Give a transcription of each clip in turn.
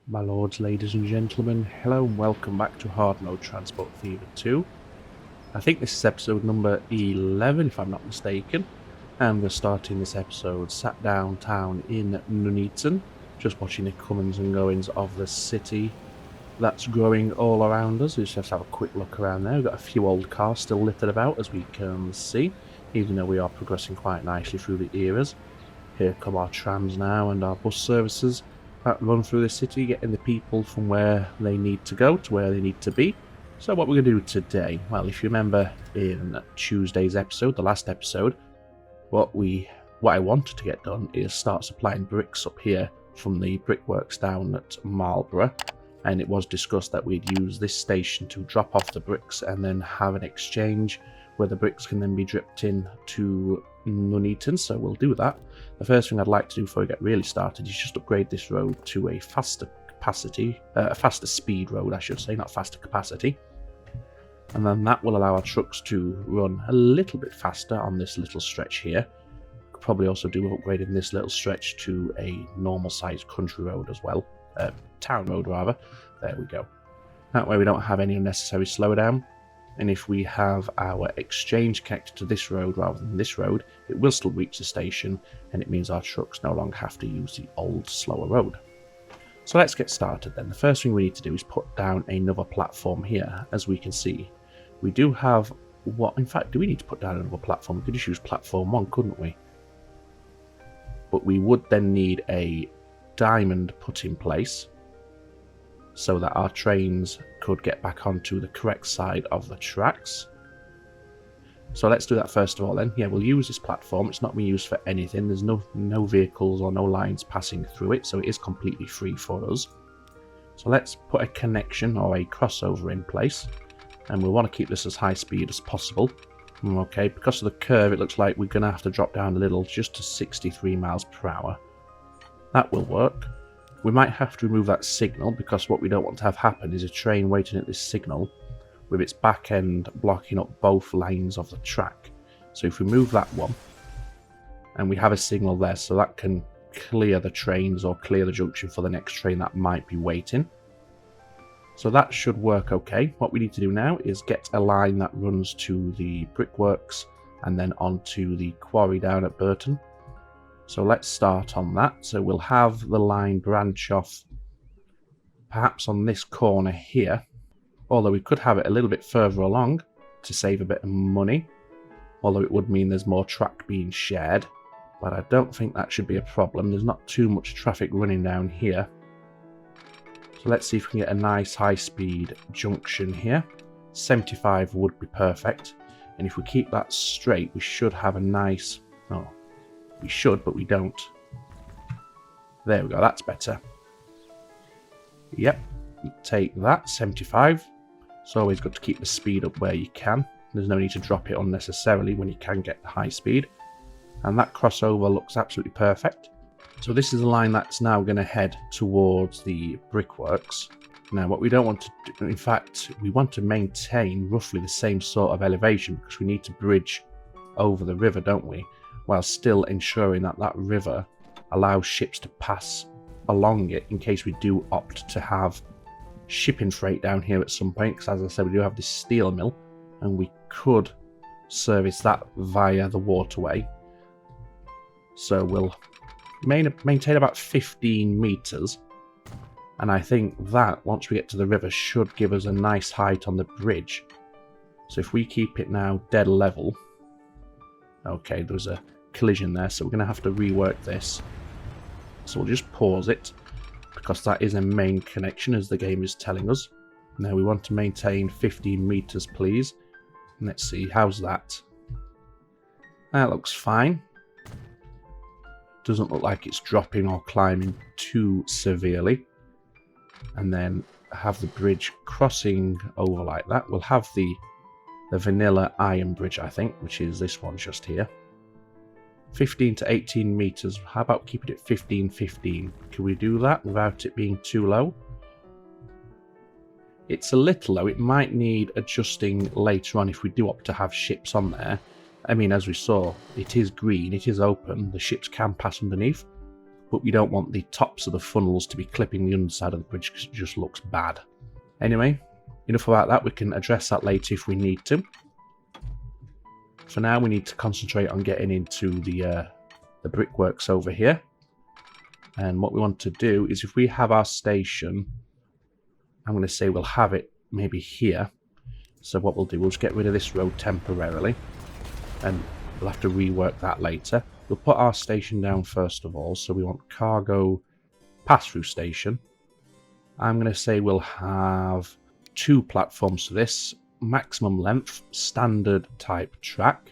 My lords, ladies and gentlemen, hello and welcome back to Hard Mode Transport Fever 2. I think this is episode number 11 if I'm not mistaken, and we're starting this episode sat downtown in NUNEATON, just watching the comings and goings of the city that's growing all around us. We just have to have a quick look around there. We've got a few old cars still littered about, as we can see, even though we are progressing quite nicely through the eras. Here come our trams now and our bus services that run through the city, getting the people from where they need to go to where they need to be. So what we're going to do today, well, if you remember in Tuesday's episode, the last episode, what I wanted to get done is start supplying bricks up here from the brickworks down at Marlborough, and it was discussed that we'd use this station to drop off the bricks and then have an exchange where the bricks can then be dripped in to NUNEATON, so we'll do that. The first thing I'd like to do before we get really started is just upgrade this road to a faster speed road, I should say, not faster capacity. And then that will allow our trucks to run a little bit faster on this little stretch here. Could probably also do with upgrading this little stretch to a normal sized country road as well. Town road rather. There we go. That way we don't have any unnecessary slowdown. And if we have our exchange connected to this road rather than this road, it will still reach the station, and it means our trucks no longer have to use the old, slower road. So let's get started then. The first thing we need to do is put down another platform here. As we can see, we do have in fact, do we need to put down another platform? We could just use platform 1, couldn't we? But we would then need a diamond put in place so that our trains could get back onto the correct side of the tracks. So let's do that first of all then. Yeah, we'll use this platform. It's not being used for anything. There's no vehicles or no lines passing through it, so it is completely free for us. So let's put a connection or a crossover in place, and we'll want to keep this as high speed as possible. Okay, because of the curve, it looks like we're going to have to drop down a little, just to 63 miles per hour. That will work. We might have to remove that signal, because what we don't want to have happen is a train waiting at this signal with its back end blocking up both lanes of the track. So if we move that one, and we have a signal there, so that can clear the trains or clear the junction for the next train that might be waiting. So that should work okay. What we need to do now is get a line that runs to the brickworks and then onto the quarry down at Burton. So let's start on that. So we'll have the line branch off perhaps on this corner here, although we could have it a little bit further along to save a bit of money, although it would mean there's more track being shared, but I don't think that should be a problem. There's not too much traffic running down here. So let's see if we can get a nice high-speed junction here. 75 would be perfect, and if we keep that straight, we should have a nice... Oh, we should, but we don't. There we go, that's better. Yep, take that, 75. It's always good to keep the speed up where you can. There's no need to drop it unnecessarily when you can get the high speed. And that crossover looks absolutely perfect. So this is a line that's now going to head towards the brickworks. Now what we don't want to do, in fact, we want to maintain roughly the same sort of elevation, because we need to bridge over the river, don't we? While still ensuring that that river allows ships to pass along it in case we do opt to have shipping freight down here at some point, because as I said, we do have this steel mill and we could service that via the waterway. So we'll maintain about 15 meters, and I think that once we get to the river should give us a nice height on the bridge. So if we keep it now dead level, okay, there's a collision there, so we're going to have to rework this. So we'll just pause it, because that is a main connection as the game is telling us. Now we want to maintain 15 meters, please. Let's see, how's that? That looks fine. Doesn't look like it's dropping or climbing too severely. And then have the bridge crossing over like that. We'll have the vanilla iron bridge, I think, which is this one just here. 15 to 18 meters. How about keeping it 15-15? Can we do that without it being too low? It's a little low. It might need adjusting later on if we do opt to have ships on there. I mean, as we saw, it is green, it is open, the ships can pass underneath. but we don't want the tops of the funnels to be clipping the underside of the bridge because it just looks bad. Anyway, enough about that. We can address that later if we need to. For now, we need to concentrate on getting into the brickworks over here. And what we want to do is, if we have our station, I'm going to say we'll have it maybe here. So what we'll do, we'll just get rid of this road temporarily, and we'll have to rework that later. We'll put our station down first of all. So we want cargo pass-through station. I'm going to say we'll have 2 platforms for this. Maximum length, standard type track.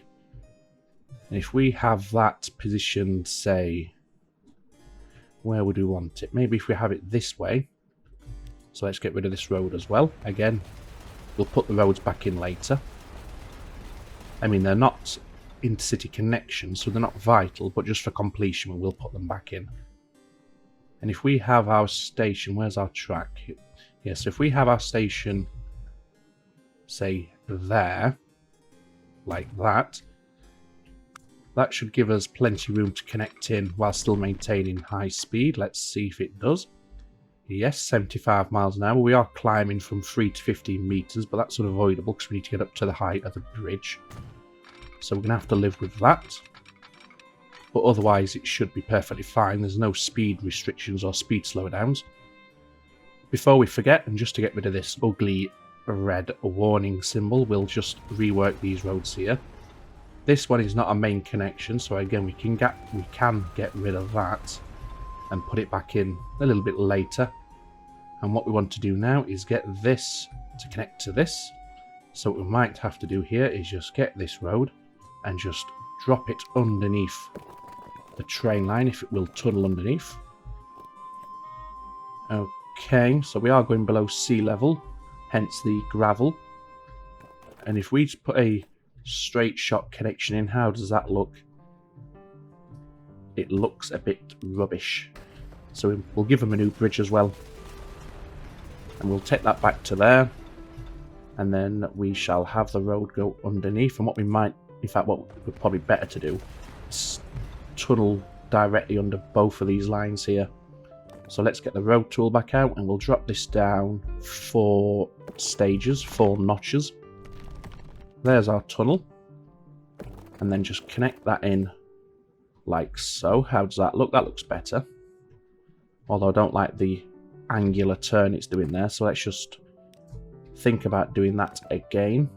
And if we have that positioned, say, where would we want it? Maybe if we have it this way. So let's get rid of this road as well. Again, we'll put the roads back in later. I mean, they're not intercity connections, so they're not vital, but just for completion, we'll put them back in. And if we have our station, where's our track? Yeah, so if we have our station, say, there, like that, that should give us plenty of room to connect in while still maintaining high speed. Let's see if it does. Yes, 75 miles an hour. We are climbing from 3 to 15 meters, but that's unavoidable because we need to get up to the height of the bridge. So we're going to have to live with that. But otherwise, it should be perfectly fine. There's no speed restrictions or speed slowdowns. Before we forget, and just to get rid of this ugly red warning symbol, we'll just rework these roads here. This one is not a main connection, so again we can get rid of that and put it back in a little bit later. And what we want to do now is get this to connect to this. So what we might have to do here is just get this road and just drop it underneath the train line, if it will tunnel underneath. Okay, so we are going below sea level, hence the gravel. And if we just put a straight shot connection in, how does that look? It looks a bit rubbish. So we'll give them a new bridge as well. And we'll take that back to there. And then we shall have the road go underneath. And what we might, in fact, what would probably better to do is tunnel directly under both of these lines here. So let's get the road tool back out and we'll drop this down 4 stages, 4 notches. There's our tunnel. And then just connect that in like so. How does that look? That looks better. Although I don't like the angular turn it's doing there. So let's just think about doing that again.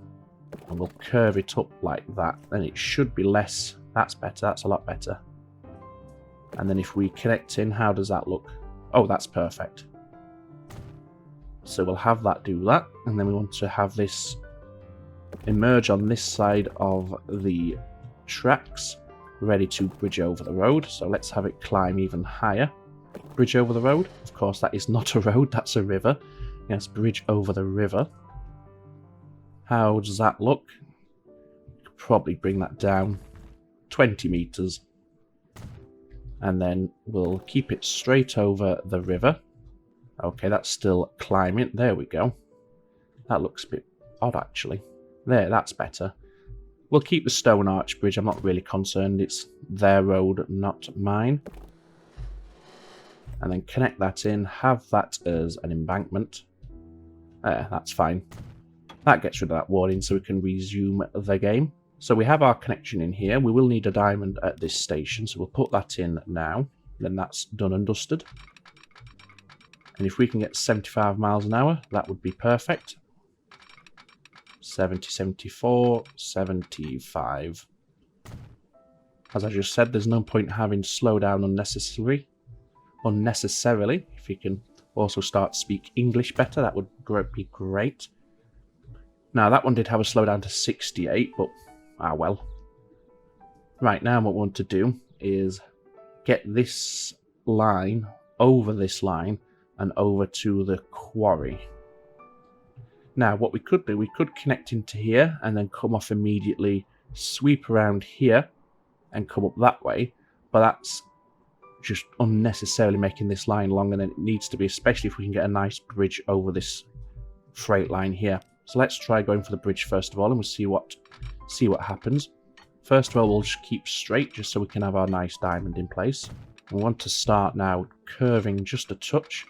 And we'll curve it up like that. Then it should be less. That's better. That's a lot better. And then if we connect in, how does that look? Oh, that's perfect. So we'll have that do that. And then we want to have this emerge on this side of the tracks, ready to bridge over the road. So let's have it climb even higher. Bridge over the road. Of course, that is not a road, that's a river. Yes, bridge over the river. How does that look? Could probably bring that down 20 meters. And then we'll keep it straight over the river. Okay, that's still climbing. There we go. That looks a bit odd, actually. There, that's better. We'll keep the stone arch bridge. I'm not really concerned. It's their road, not mine. And then connect that in. Have that as an embankment. That's fine. That gets rid of that warning so we can resume the game. So we have our connection in here. We will need a diamond at this station, so we'll put that in now. Then that's done and dusted. And if we can get 75 miles an hour, that would be perfect. 70, 74, 75. As I just said, there's no point having slow down unnecessarily. If you can also start to speak English better, that would be great. Now, that one did have a slowdown to 68, but well. Right, now what we want to do is get this line over this line and over to the quarry. Now, what we could do, we could connect into here and then come off immediately, sweep around here and come up that way, but that's just unnecessarily making this line longer than it needs to be, especially if we can get a nice bridge over this freight line here. So let's try going for the bridge first of all, and we'll see what happens. First of all, we'll just keep straight just so we can have our nice diamond in place. We want to start now curving just a touch,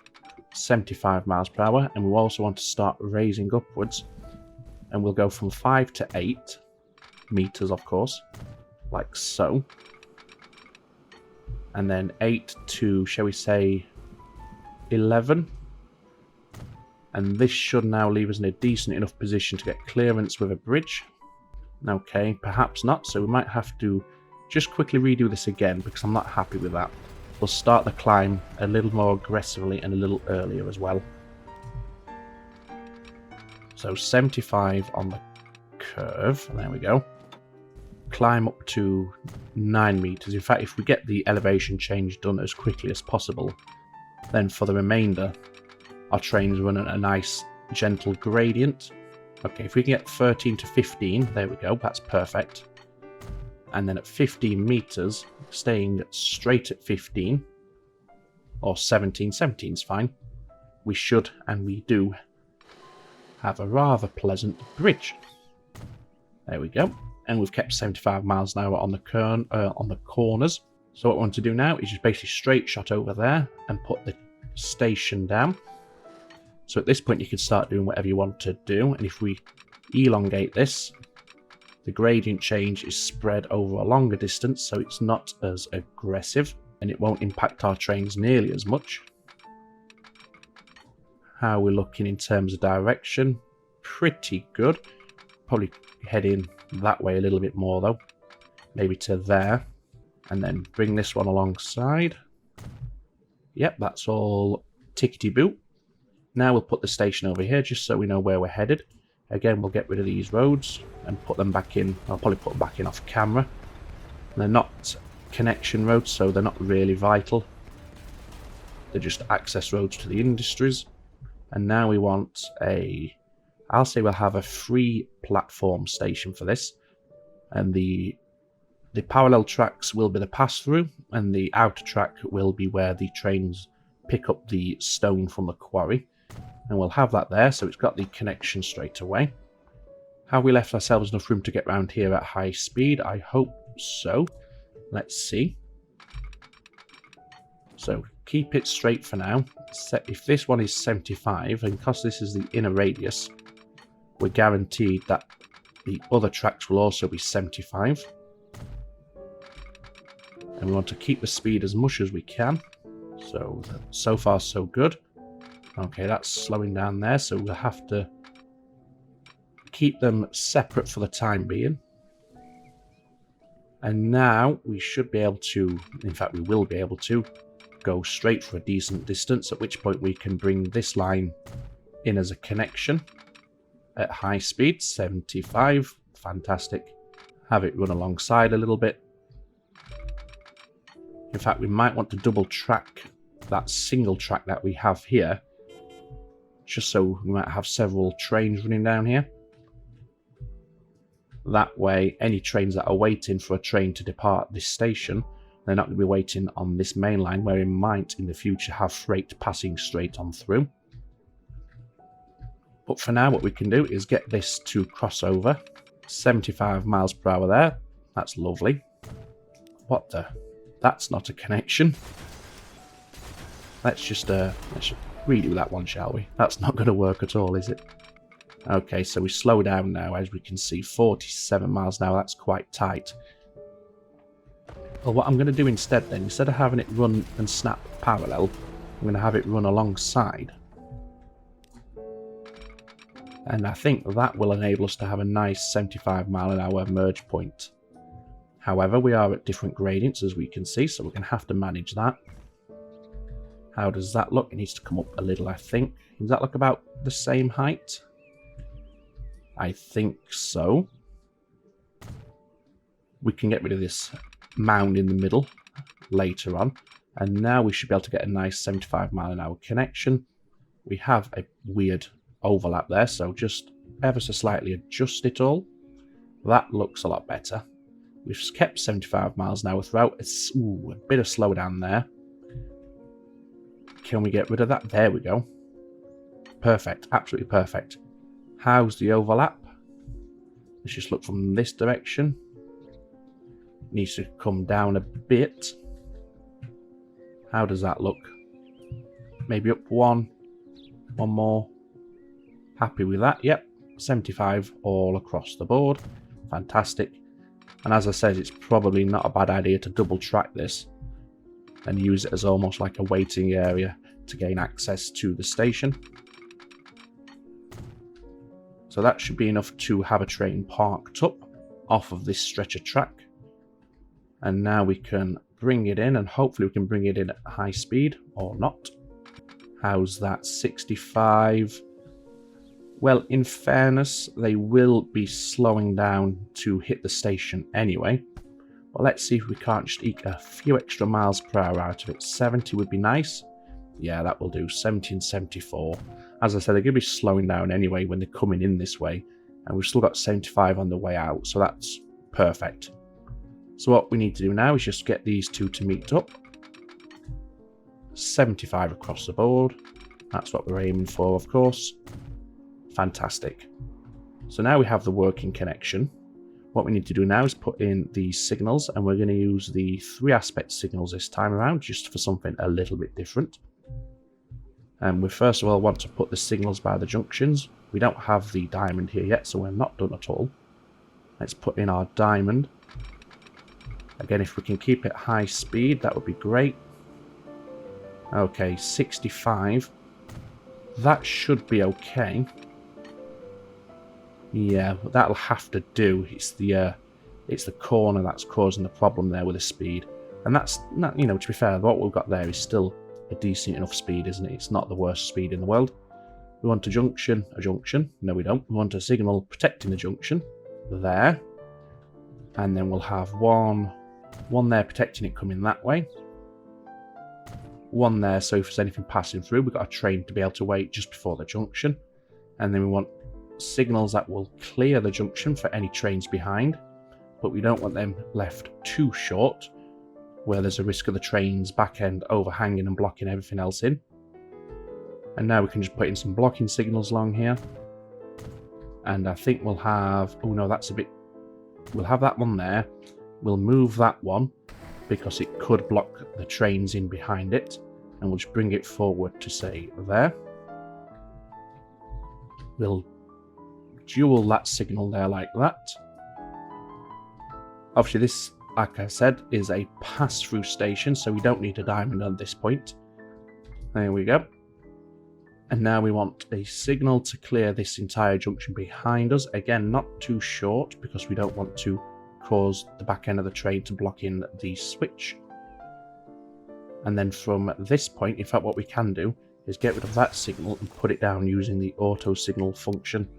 75 miles per hour, and we also want to start raising upwards, and we'll go from 5 to 8 meters, of course, like so, and then 8 to, shall we say, 11, and this should now leave us in a decent enough position to get clearance with a bridge. Okay, perhaps not, so we might have to just quickly redo this again because I'm not happy with that. We'll start the climb a little more aggressively and a little earlier as well. So 75 on the curve, there we go. Climb up to 9 meters. In fact, if we get the elevation change done as quickly as possible, then for the remainder, our trains run at a nice gentle gradient. Okay, if we can get 13 to 15, there we go, that's perfect. And then at 15 meters, staying straight at 15, or 17, 17 is fine, we should, and we do, have a rather pleasant bridge. There we go. And we've kept 75 miles an hour on the corners. So what we want to do now is just basically straight shot over there and put the station down. So at this point you can start doing whatever you want to do, and if we elongate this, the gradient change is spread over a longer distance, so it's not as aggressive and it won't impact our trains nearly as much. How are we looking in terms of direction? Pretty good. Probably head in that way a little bit more though, maybe to there, and then bring this one alongside. Yep, that's all tickety-boo. Now we'll put the station over here just so we know where we're headed. Again, we'll get rid of these roads and put them back in. I'll probably put them back in off camera. They're not connection roads, so they're not really vital. They're just access roads to the industries. And now we want I'll say we'll have a free platform station for this. And the parallel tracks will be the pass-through, and the outer track will be where the trains pick up the stone from the quarry. And we'll have that there, so it's got the connection straight away. Have we left ourselves enough room to get around here at high speed? I hope so. Let's see. So keep it straight for now. If this one is 75, and because this is the inner radius, we're guaranteed that the other tracks will also be 75. And we want to keep the speed as much as we can. So far so good. Okay, that's slowing down there, so we'll have to keep them separate for the time being. And now we should be able to, in fact we will be able to, go straight for a decent distance, at which point we can bring this line in as a connection at high speed, 75, fantastic. Have it run alongside a little bit. In fact, we might want to double track that single track that we have here, just so we might have several trains running down here. That way, any trains that are waiting for a train to depart this station, they're not going to be waiting on this main line, where we might in the future have freight passing straight on through. But for now, what we can do is get this to cross over. 75 miles per hour there. That's lovely. What the? That's not a connection. Let's just redo that one, shall we? That's not going to work at all, is it? Okay, so we slow down now, as we can see, 47 miles an hour. That's quite tight. Well, what I'm going to do instead then, instead of having it run and snap parallel, I'm going to have it run alongside. And I think that will enable us to have a nice 75 mile an hour merge point. However, we are at different gradients, as we can see, so we're going to have to manage that. How does that look? It needs to come up a little, I think. Does that look about the same height? I think so. We can get rid of this mound in the middle later on. And now we should be able to get a nice 75 mile an hour connection. We have a weird overlap there, so just ever so slightly adjust it all. That looks a lot better. We've kept 75 miles an hour throughout. Ooh, a bit of slowdown there. Can we get rid of that? There we go. Perfect, absolutely perfect. How's the overlap? Let's just look from this direction. Needs to come down a bit. How does that look? Maybe up one more. Happy with that? Yep, 75 all across the board. Fantastic. And as I said, it's probably not a bad idea to double track this and use it as almost like a waiting area to gain access to the station. So that should be enough to have a train parked up off of this stretch of track. And now we can bring it in, and hopefully we can bring it in at high speed, or not. How's that? 65. Well, in fairness, they will be slowing down to hit the station anyway. But let's see if we can't just eke a few extra miles per hour out of it. 70 would be nice. Yeah, that will do. 70 and 74. As I said, they're going to be slowing down anyway when they're coming in this way. And we've still got 75 on the way out, so that's perfect. So what we need to do now is just get these two to meet up. 75 across the board. That's what we're aiming for, of course. Fantastic. So now we have the working connection. What we need to do now is put in the signals, and we're going to use the 3-aspect signals this time around, just for something a little bit different. And we first of all want to put the signals by the junctions. We don't have the diamond here yet, so we're not done at all. Let's put in our diamond. Again, if we can keep it high speed, that would be great. Okay, 65. That should be okay. Yeah, that'll have to do. It's the corner that's causing the problem there with the speed. And that's not, you know, to be fair, what we've got there is still a decent enough speed, isn't it? It's not the worst speed in the world. We want a junction. No, we don't. We want a signal protecting the junction. There. And then we'll have one there protecting it coming that way. One there, so if there's anything passing through, we've got a train to be able to wait just before the junction. And then we want signals that will clear the junction for any trains behind, but we don't want them left too short, where there's a risk of the train's back end overhanging and blocking everything else in. And now we can just put in some blocking signals along here. And I think we'll have... oh no, that's a bit... we'll have that one there. We'll move that one, because it could block the trains in behind it. And we'll just bring it forward to, say, there. We'll dual that signal there like that. Obviously this, like I said, is a pass-through station, so we don't need a diamond at this point. There we go. And now we want a signal to clear this entire junction behind us. Again, not too short, because we don't want to cause the back end of the train to block in the switch. And then from this point, in fact, what we can do is get rid of that signal and put it down using the auto signal function.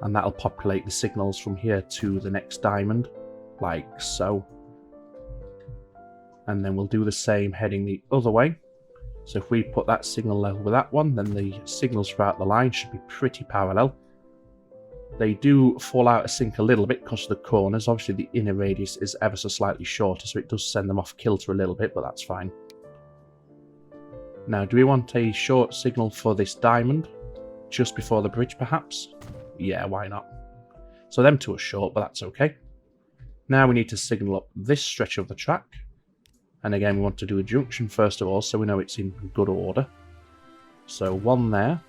And that'll populate the signals from here to the next diamond, like so. And then we'll do the same heading the other way. So if we put that signal level with that one, then the signals throughout the line should be pretty parallel. They do fall out of sync a little bit because of the corners. Obviously the inner radius is ever so slightly shorter, so it does send them off kilter a little bit, but that's fine. Now, do we want a short signal for this diamond? Just before the bridge, perhaps? Yeah, why not? So them two are short, but that's okay. Now we need to signal up this stretch of the track. And again, we want to do a junction first of all, so we know it's in good order. So one there,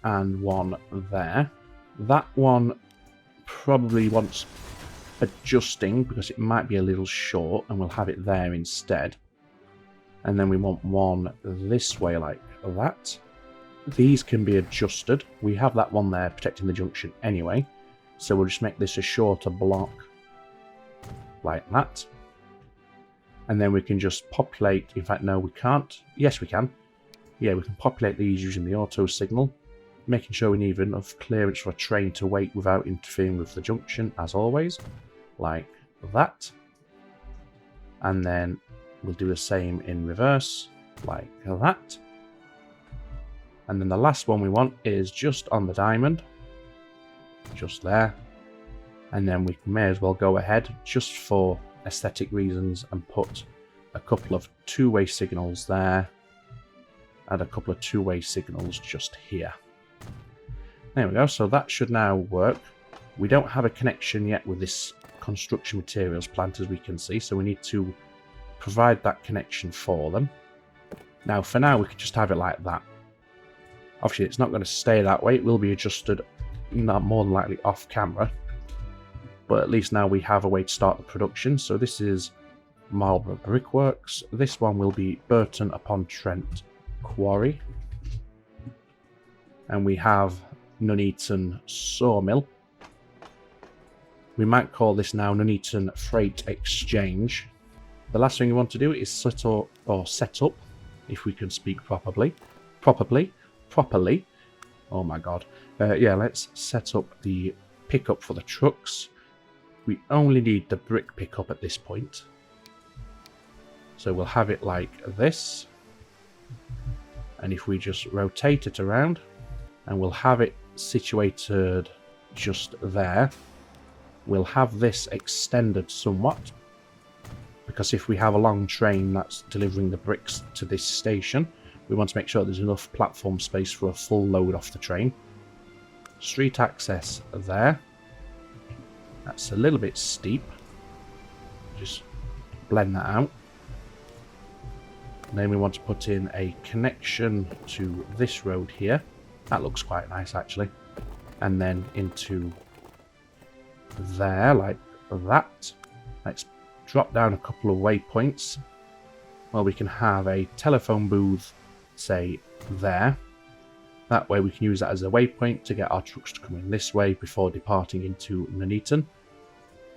and one there. That one probably wants adjusting, because it might be a little short, and we'll have it there instead. And then we want one this way like that. These can be adjusted. We have that one there protecting the junction anyway, so we'll just make this a shorter block like that. And then we can just populate, in fact no we can't, yes we can. Yeah, we can populate these using the auto signal, making sure we need enough clearance for a train to wait without interfering with the junction, as always, like that. And then we'll do the same in reverse, like that. And then the last one we want is just on the diamond, just there. And then we may as well go ahead, just for aesthetic reasons, and put a couple of two-way signals there, and a couple of two-way signals just here. There we go, so that should now work. We don't have a connection yet with this construction materials plant, as we can see, so we need to provide that connection for them. Now for now we can just have it like that. Obviously it's not going to stay that way, it will be adjusted more than likely off camera. But at least now we have a way to start the production. So this is Marlborough Brickworks. This one will be Burton upon Trent Quarry. And we have NUNEATON Sawmill. We might call this now NUNEATON Freight Exchange. The last thing we want to do is set up, if we can speak properly. Oh my god. Yeah, let's set up the pickup for the trucks. We only need the brick pickup at this point. So we'll have it like this. And if we just rotate it around, and we'll have it situated just there. We'll have this extended somewhat, because if we have a long train that's delivering the bricks to this station, we want to make sure there's enough platform space for a full load off the train. Street access there. That's a little bit steep. Just blend that out. And then we want to put in a connection to this road here. That looks quite nice actually. And then into there like that. Let's drop down a couple of waypoints. Well, we can have a telephone booth, say, there. That way we can use that as a waypoint to get our trucks to come in this way before departing into NUNEATON.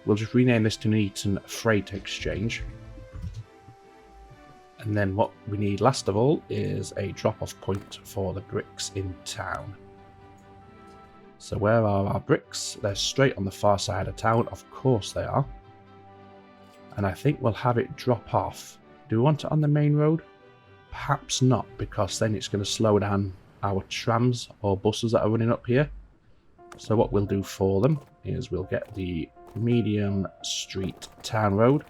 We'll just rename this to NUNEATON Freight Exchange. And then what we need last of all is a drop-off point for the bricks in town. So where are our bricks? They're straight on the far side of town. Of course they are. And I think we'll have it drop off. Do we want it on the main road? Perhaps not, because then it's going to slow down our trams or buses that are running up here. So what we'll do for them is we'll get the medium street town road.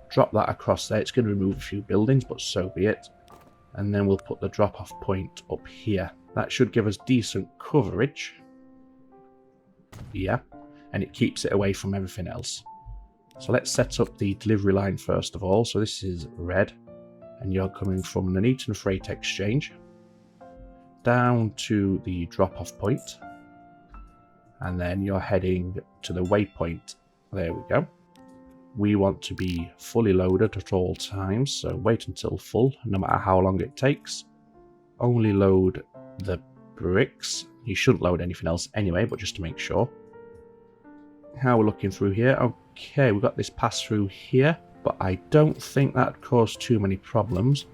Drop that across there. It's going to remove a few buildings, but so be it. And then we'll put the drop-off point up here. That should give us decent coverage. Yeah. And it keeps it away from everything else. So let's set up the delivery line first of all. So this is red. And you're coming from the NUNEATON Freight Exchange. Down to the drop-off point. And then you're heading to the waypoint. There we go. We want to be fully loaded at all times, so wait until full, no matter how long it takes. Only load the bricks. You shouldn't load anything else anyway, but just to make sure. How we're looking through here. Okay, we've got this pass through here, but I don't think that caused too many problems.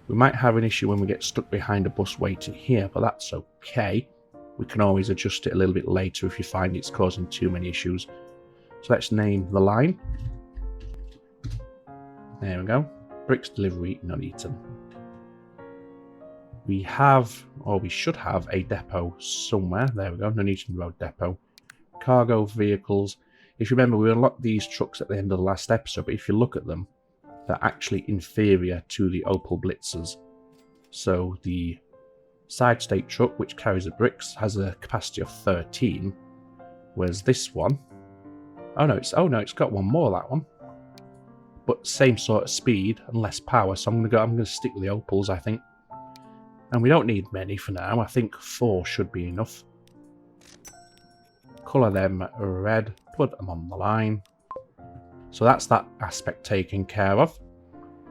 We might have an issue when we get stuck behind a bus waiting here, but that's okay. We can always adjust it a little bit later if you find it's causing too many issues. So let's name the line. There we go. Bricks delivery NUNEATON. We have, or we should have, a depot somewhere. There we go. NUNEATON Road Depot. Cargo vehicles. If you remember, we unlocked these trucks at the end of the last episode, but if you look at them, they're actually inferior to the Opel Blitzers. So the side state truck, which carries the bricks, has a capacity of 13, whereas this one, oh no, it's got one more, that one. But same sort of speed and less power, so I'm gonna stick with the Opels, I think. And we don't need many for now. I think 4 should be enough. Colour them red, put them on the line. So that's that aspect taken care of.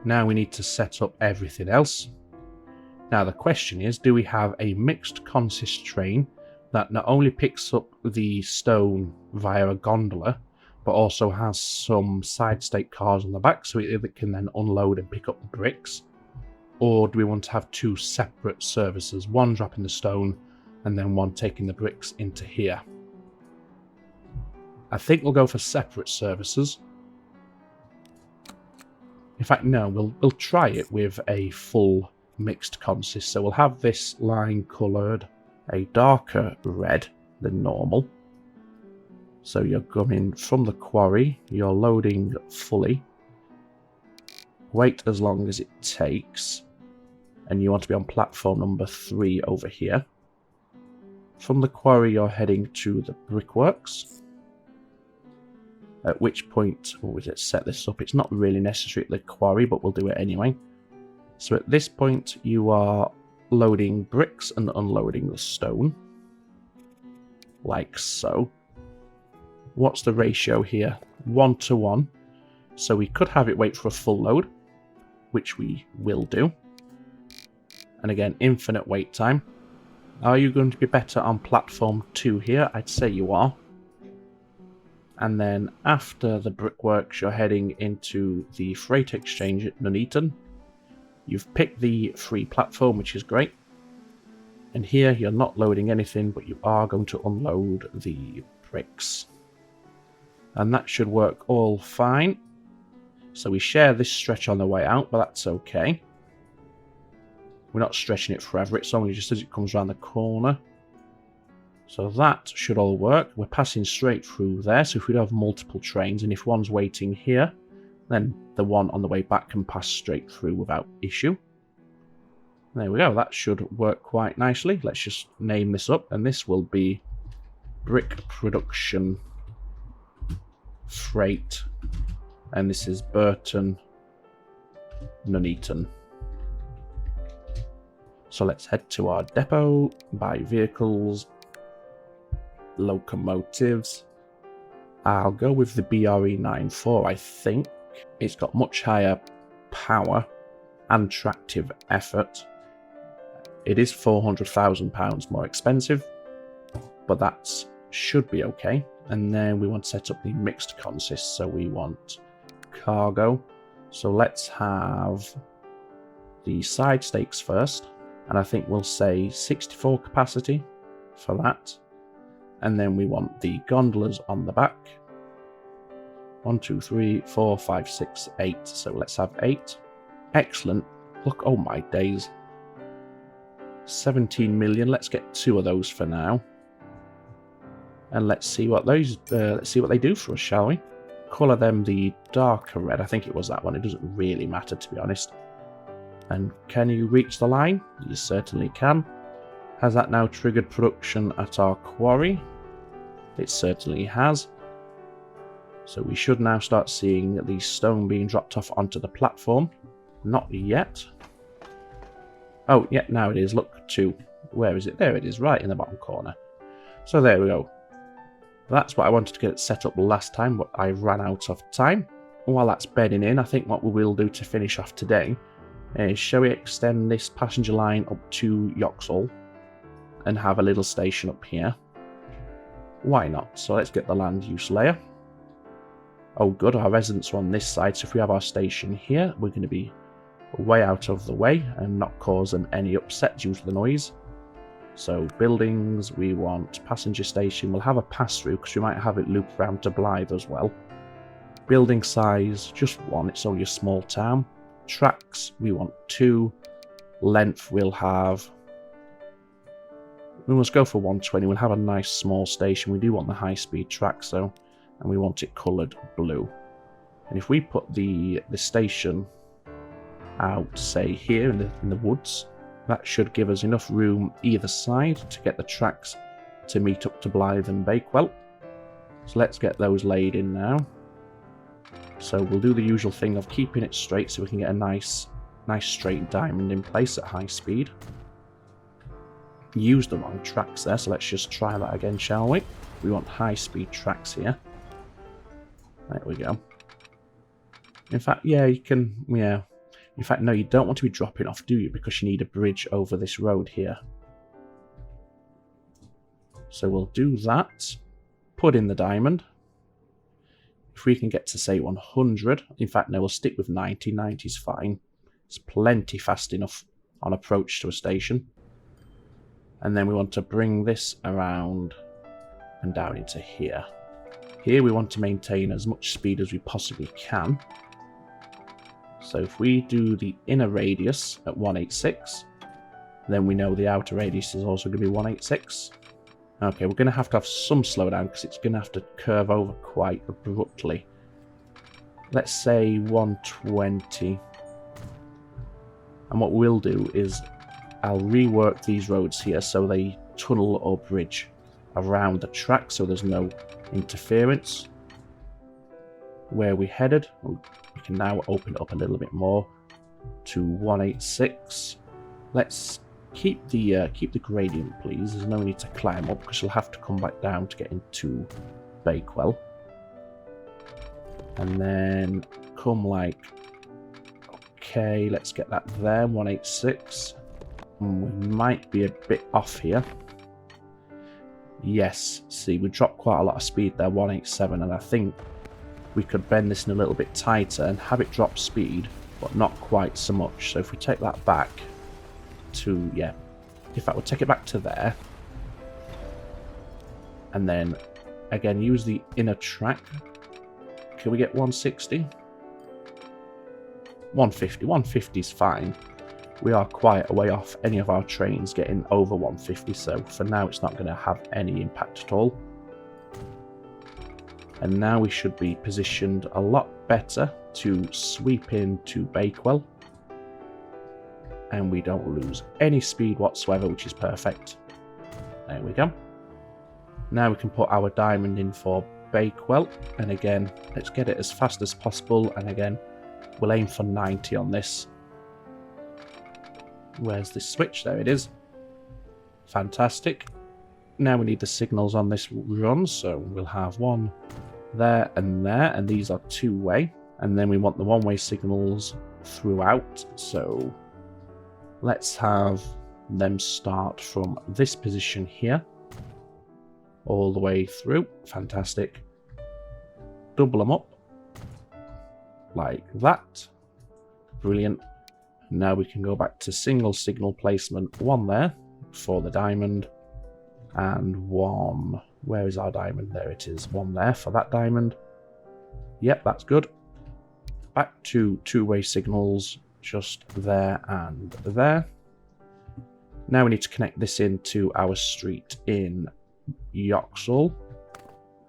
Now we need to set up everything else. Now the question is, do we have a mixed consist train that not only picks up the stone via a gondola, but also has some side state cars on the back, so it can then unload and pick up the bricks? Or do we want to have 2 separate services, one dropping the stone and then one taking the bricks into here? I think we'll go for separate services. In fact, no, we'll try it with a full mixed consist. So we'll have this line coloured a darker red than normal. So you're coming from the quarry, you're loading fully. Wait as long as it takes. And you want to be on platform number 3 over here. From the quarry you're heading to the brickworks. At which point, let's set this up. It's not really necessary at the quarry, but we'll do it anyway. So at this point you are loading bricks and unloading the stone, like so. What's the ratio here? 1 to 1. So we could have it wait for a full load, which we will do. And again, infinite wait time. Are you going to be better on platform 2 here? I'd say you are. And then after the brickworks, you're heading into the freight exchange at NUNEATON. You've picked the free platform, which is great. And here you're not loading anything, but you are going to unload the bricks. And that should work all fine. So we share this stretch on the way out, but that's okay. We're not stretching it forever, it's only just as it comes around the corner. So that should all work. We're passing straight through there, so if we have multiple trains, and if one's waiting here, then the one on the way back can pass straight through without issue. There we go, that should work quite nicely. Let's just name this up, and this will be Brick Production Freight. And this is Burton, NUNEATON. So let's head to our depot, buy vehicles, locomotives. I'll go with the BRE94, I think. It's got much higher power and tractive effort. It is £400,000 more expensive, but that should be okay. And then we want to set up the mixed consist, so we want cargo. So let's have the side stakes first, and I think we'll say 64 capacity for that. And then we want the gondolas on the back. 1, 2, 3, 4, 5, 6, 8. So let's have 8. Excellent. Look, oh my days. 17 million. Let's get 2 of those for now. And let's see what they do for us, shall we? Colour them the darker red. I think it was that one. It doesn't really matter, to be honest. And can you reach the line? You certainly can. Has that now triggered production at our quarry? It certainly has. So we should now start seeing the stone being dropped off onto the platform. Not yet. Oh, yeah, now it is. Look, 2. Where is it? There it is, right in the bottom corner. So there we go. That's what I wanted to get it set up last time, but I ran out of time. While that's bedding in, I think what we will do to finish off today is, shall we extend this passenger line up to Yoxall and have a little station up here? Why not? So let's get the land use layer. Oh good, our residents are on this side, so if we have our station here, we're going to be way out of the way and not cause them any upset due to the noise. So buildings, we want passenger station. We'll have a pass-through because we might have it loop round to Blythe as well. Building size, just 1. It's only a small town. Tracks, we want 2. Length, we must go for 120. We'll have a nice small station. We do want the high-speed tracks though, and we want it coloured blue. And if we put the station out, say here in the woods, that should give us enough room either side to get the tracks to meet up to Blythe and Bakewell. So let's get those laid in now. So we'll do the usual thing of keeping it straight so we can get a nice straight diamond in place at high speed. Use the wrong tracks there, so let's just try that again, shall we? We want high speed tracks here. There we go. In fact, yeah, you can, yeah. In fact, no, you don't want to be dropping off, do you? Because you need a bridge over this road here. So we'll do that. Put in the diamond. If we can get to, say, 100. In fact, no, we'll stick with 90. 90 is fine. It's plenty fast enough on approach to a station. And then we want to bring this around and down into here. Here we want to maintain as much speed as we possibly can. So if we do the inner radius at 186, then we know the outer radius is also going to be 186. Okay, we're going to have some slowdown because it's going to have to curve over quite abruptly. Let's say 120. And what we'll do is I'll rework these roads here so they tunnel or bridge around the track so there's no interference. Where we headed, we can now open it up a little bit more. to 186. Let's keep the gradient, please. There's no need to climb up because you'll have to come back down to get into Bakewell. And then come like, okay, let's get that there, 186. We might be a bit off here. Yes, see, we dropped quite a lot of speed there, 187, and I think we could bend this in a little bit tighter and have it drop speed, but not quite so much. So if we take that back to, yeah, in fact, we'll take it back to there. And then, again, use the inner track. Can we get 160? 150. 150 is fine. We are quite a way off any of our trains getting over 150, so for now it's not going to have any impact at all. And now we should be positioned a lot better to sweep into Bakewell. And we don't lose any speed whatsoever, which is perfect. There we go. Now we can put our diamond in for Bakewell. And again, let's get it as fast as possible. And again, we'll aim for 90 on this. Where's the switch? There it is. Fantastic. Now we need the signals on this run, so we'll have one there, and these are two-way. And then we want the one-way signals throughout, so let's have them start from this position here, all the way through. Fantastic. Double them up, like that. Brilliant. Now we can go back to single signal placement, one there for the diamond, and one, where is our diamond? There it is, one there for that diamond. Yep, that's good. Back to two-way signals, just there and there. Now we need to connect this into our street in Yoxall.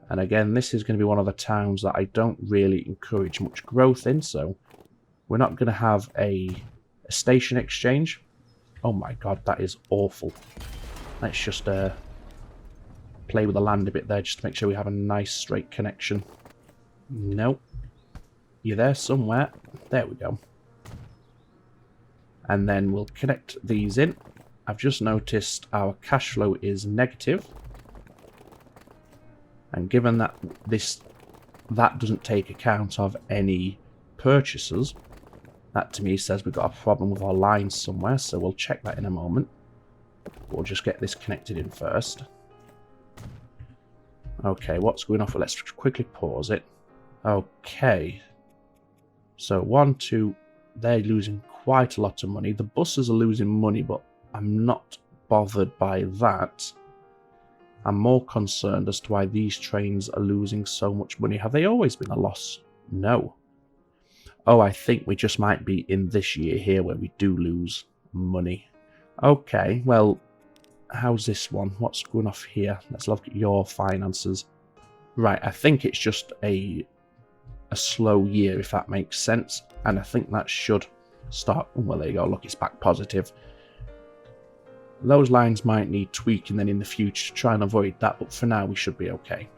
And again, this is going to be one of the towns that I don't really encourage much growth in, so we're not going to have a station exchange. Oh my god, that is awful. Let's just play with the land a bit there just to make sure we have a nice straight connection. Nope. You're there somewhere. There we go. And then we'll connect these in. I've just noticed our cash flow is negative. And given that that doesn't take account of any purchases, that to me says we've got a problem with our lines somewhere, so we'll check that in a moment. We'll just get this connected in first. Okay, what's going on? Let's quickly pause it. Okay. So 1, 2, they're losing quite a lot of money. The buses are losing money, but I'm not bothered by that. I'm more concerned as to why these trains are losing so much money. Have they always been a loss? No. Oh, I think we just might be in this year here where we do lose money. Okay, well, how's this one? What's going off here? Let's look at your finances. Right, I think it's just a slow year, if that makes sense. And I think that should start... Well, there you go. Look, it's back positive. Those lines might need tweaking then in the future to try and avoid that, but for now we should be okay.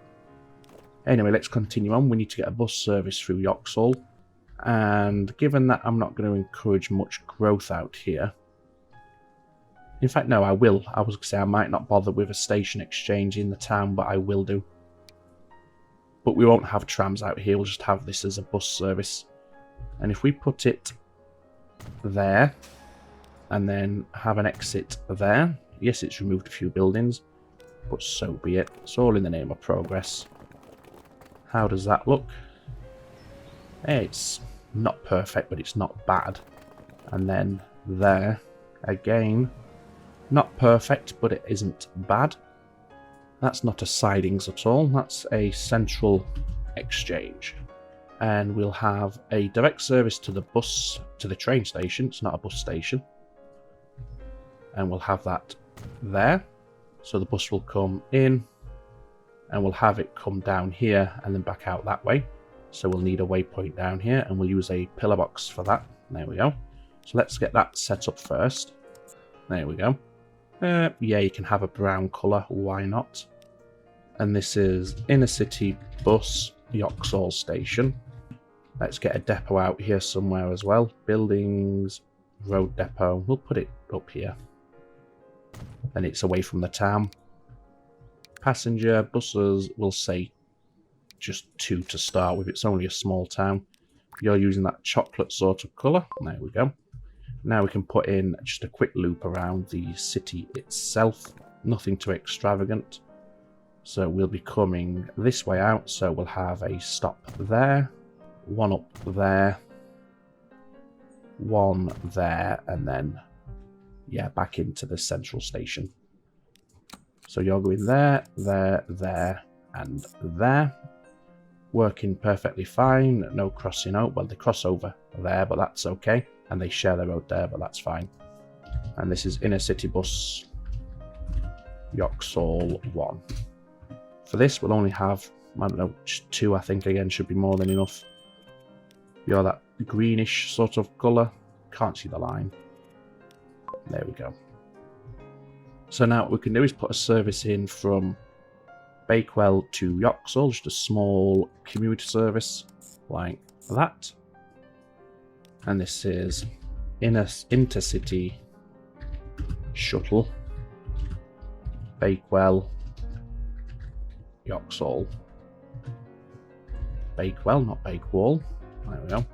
Anyway, let's continue on. We need to get a bus service through Yoxall. And given that I'm not going to encourage much growth out here... In fact, no, I will. I was going to say I might not bother with a station exchange in the town, but I will do. But we won't have trams out here. We'll just have this as a bus service. And if we put it there, and then have an exit there. Yes, it's removed a few buildings, but so be it. It's all in the name of progress. How does that look? It's not perfect, but it's not bad. And then there, again, not perfect, but it isn't bad. That's not a sidings at all. That's a central exchange. And we'll have a direct service to the bus, to the train station. It's not a bus station. And we'll have that there. So the bus will come in and we'll have it come down here and then back out that way. So we'll need a waypoint down here and we'll use a pillar box for that. There we go. So let's get that set up first. There we go. Yeah, you can have a brown colour. Why not? And this is Inner City Bus Yoxall Station. Let's get a depot out here somewhere as well. Buildings, road depot. We'll put it up here. And it's away from the town. Passenger buses, we'll say just 2 to start with. It's only a small town. You're using that chocolate sort of colour. There we go. Now we can put in just a quick loop around the city itself. Nothing too extravagant. So we'll be coming this way out. So we'll have a stop there. One up there. One there. And then, yeah, back into the central station. So you're going there, there, there, and there. Working perfectly fine. No crossing out. Well, they cross over there, but that's okay. And they share the road there, but that's fine. And this is inner city bus Yoxall 1. For this, we'll only have, I don't know, just 2, I think, again, should be more than enough. You're that greenish sort of colour. Can't see the line. There we go. So now what we can do is put a service in from Bakewell to Yoxall, just a small commuter service like that. And this is intercity shuttle, Bakewell, Yoxall. Bakewell, not Bakewall. There we go.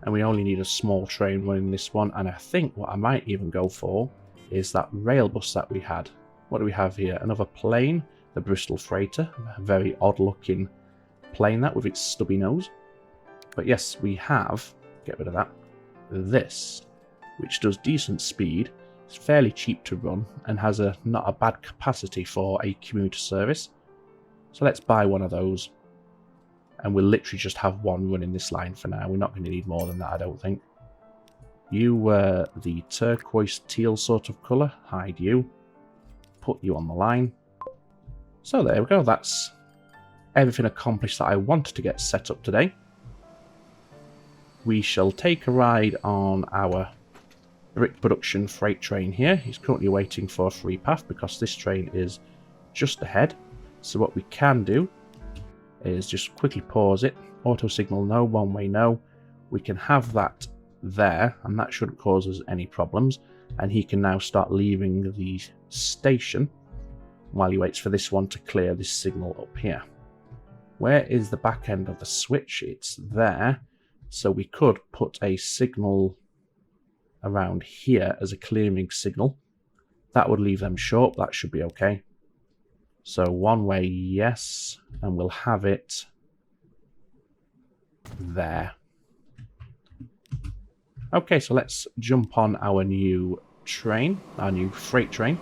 And we only need a small train running this one. And I think what I might even go for is that rail bus that we had. What do we have here? Another plane, the Bristol Freighter. A very odd looking plane that with its stubby nose. But yes, we have, get rid of that, this, which does decent speed. It's fairly cheap to run and has not a bad capacity for a commuter service. So let's buy one of those. And we'll literally just have one running this line for now. We're not going to need more than that, I don't think. You were the turquoise teal sort of colour. Hide you. Put you on the line. So there we go. That's everything accomplished that I wanted to get set up today. We shall take a ride on our brick production freight train here. He's currently waiting for a free path because this train is just ahead. So what we can do is just quickly pause it. Auto signal no, one way no. We can have that there and that shouldn't cause us any problems. And he can now start leaving the station while he waits for this one to clear this signal up here. Where is the back end of the switch? It's there. So we could put a signal around here as a clearing signal. That would leave them short. That should be okay. So one way, yes. And we'll have it there. Okay, so let's jump on our new train, our new freight train.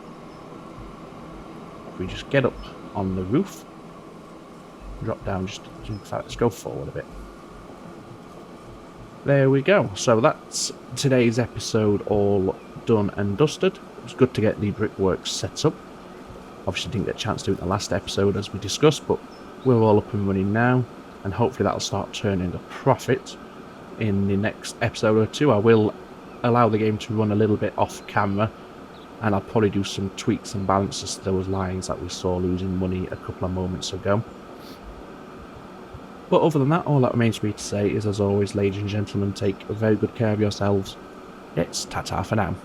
If we just get up on the roof, drop down, in fact, let's go forward a bit. There we go. So that's today's episode all done and dusted. It was good to get the brickworks set up. Obviously didn't get a chance to do it in the last episode as we discussed, but we're all up and running now, and hopefully that'll start turning a profit in the next episode or two. I will allow the game to run a little bit off camera, and I'll probably do some tweaks and balances to those lines that we saw losing money a couple of moments ago. But other than that, all that remains for me to say is, as always, ladies and gentlemen, take very good care of yourselves. It's ta-ta for now.